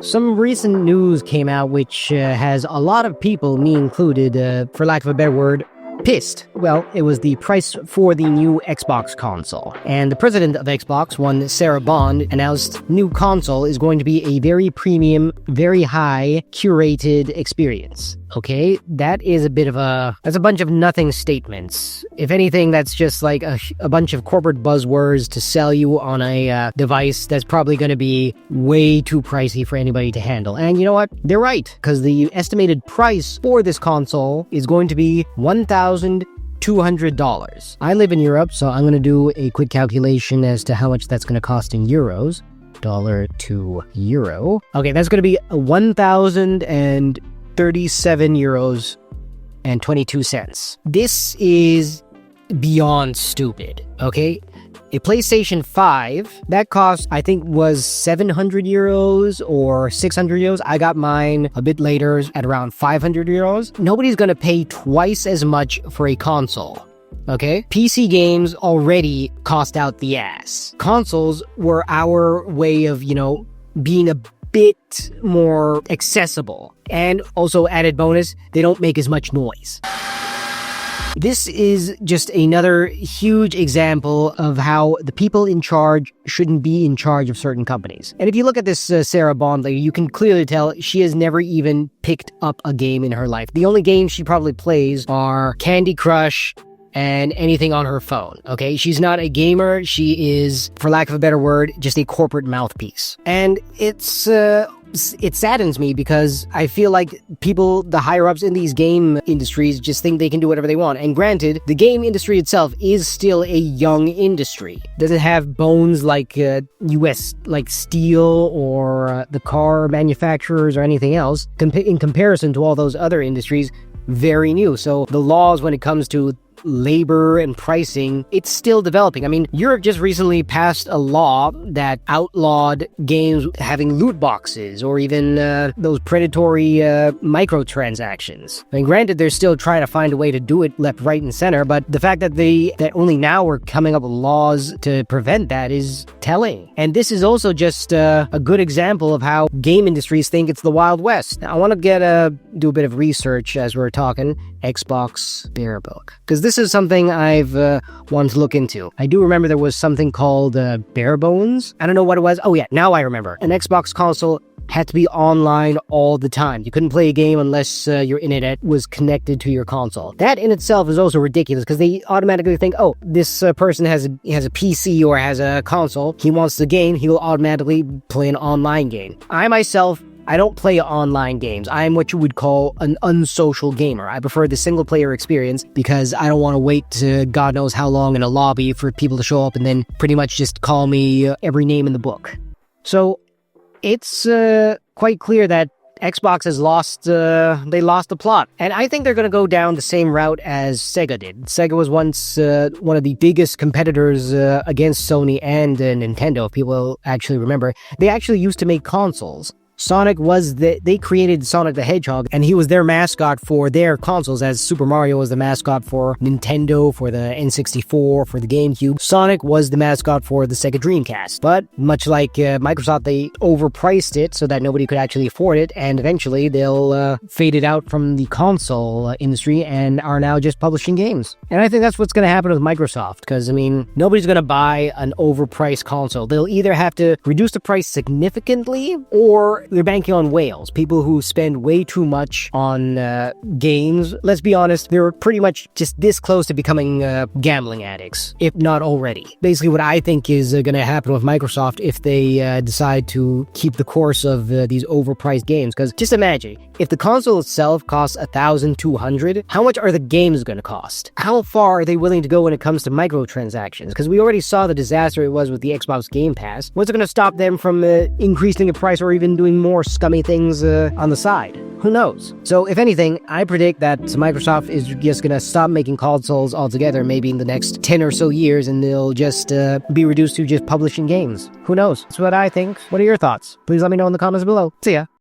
Some recent news came out which has a lot of people, me included, for lack of a better word, pissed. Well, it was the price for the new Xbox console. And the president of Xbox, one Sarah Bond, announced new console is going to be a very premium, very high, curated experience. Okay, that is that's a bunch of nothing statements. If anything, that's just like a bunch of corporate buzzwords to sell you on a device that's probably going to be way too pricey for anybody to handle. And you know what? They're right, because the estimated price for this console is going to be $1,200. I live in Europe, so I'm going to do a quick calculation as to how much that's going to cost in euros. Dollar to euro. Okay, that's going to be 1,037 euros and 22 cents. This is beyond stupid, okay? A PlayStation 5, that cost, I think, was 700 euros or 600 euros. I got mine a bit later at around 500 euros. Nobody's gonna pay twice as much for a console. Okay? PC games already cost out the ass. Consoles were our way of, being a bit more accessible. And also, added bonus, they don't make as much noise. This is just another huge example of how the people in charge shouldn't be in charge of certain companies. And if you look at this Sarah Bond lady, you can clearly tell she has never even picked up a game in her life. The only games she probably plays are Candy Crush and anything on her phone, okay? She's not a gamer. She is, for lack of a better word, just a corporate mouthpiece. And it saddens me because I feel like people, the higher-ups in these game industries, just think they can do whatever they want. And granted, the game industry itself is still a young industry. Does it have bones like US, like steel or the car manufacturers or anything else? In comparison to all those other industries, very new. So the laws when it comes to labor and pricing, it's still developing. I mean, Europe just recently passed a law that outlawed games having loot boxes or even those predatory microtransactions. I mean, granted, they're still trying to find a way to do it left, right, and center, but the fact that that only now we're coming up with laws to prevent that is telling. And this is also just a good example of how game industries think it's the Wild West. Now, I want to do a bit of research as we're talking Xbox Bear Book, because this is something I've wanted to look into. I do remember there was something called Bare Bones. I don't know what it was. Oh yeah, now I remember. An Xbox console had to be online all the time. You couldn't play a game unless your internet was connected to your console. That in itself is also ridiculous because they automatically think, oh, this person has a PC or has a console. He wants the game. He will automatically play an online game. I myself, I don't play online games. I'm what you would call an unsocial gamer. I prefer the single-player experience because I don't want to wait to God knows how long in a lobby for people to show up and then pretty much just call me every name in the book. So it's quite clear that Xbox has lost the plot. And I think they're going to go down the same route as Sega did. Sega was once one of the biggest competitors against Sony and Nintendo, if people actually remember. They actually used to make consoles. Sonic they created Sonic the Hedgehog, and he was their mascot for their consoles, as Super Mario was the mascot for Nintendo, for the N64, for the GameCube. Sonic was the mascot for the Sega Dreamcast. But much like Microsoft, they overpriced it so that nobody could actually afford it, and eventually they'll fade it out from the console industry and are now just publishing games. And I think that's what's going to happen with Microsoft, because, I mean, nobody's going to buy an overpriced console. They'll either have to reduce the price significantly, or they're banking on whales, people who spend way too much on games. Let's be honest, they're pretty much just this close to becoming gambling addicts, if not already. Basically, what I think is going to happen with Microsoft if they decide to keep the course of these overpriced games. Because just imagine, if the console itself costs $1,200, how much are the games going to cost? How far are they willing to go when it comes to microtransactions? Because we already saw the disaster it was with the Xbox Game Pass. What's it going to stop them from increasing the price or even doing more scummy things on the side? Who knows? So if anything, I predict that Microsoft is just gonna stop making consoles altogether, maybe in the next 10 or so years, and they'll just be reduced to just publishing games. Who knows? That's what I think. What are your thoughts? Please let me know in the comments below. See ya.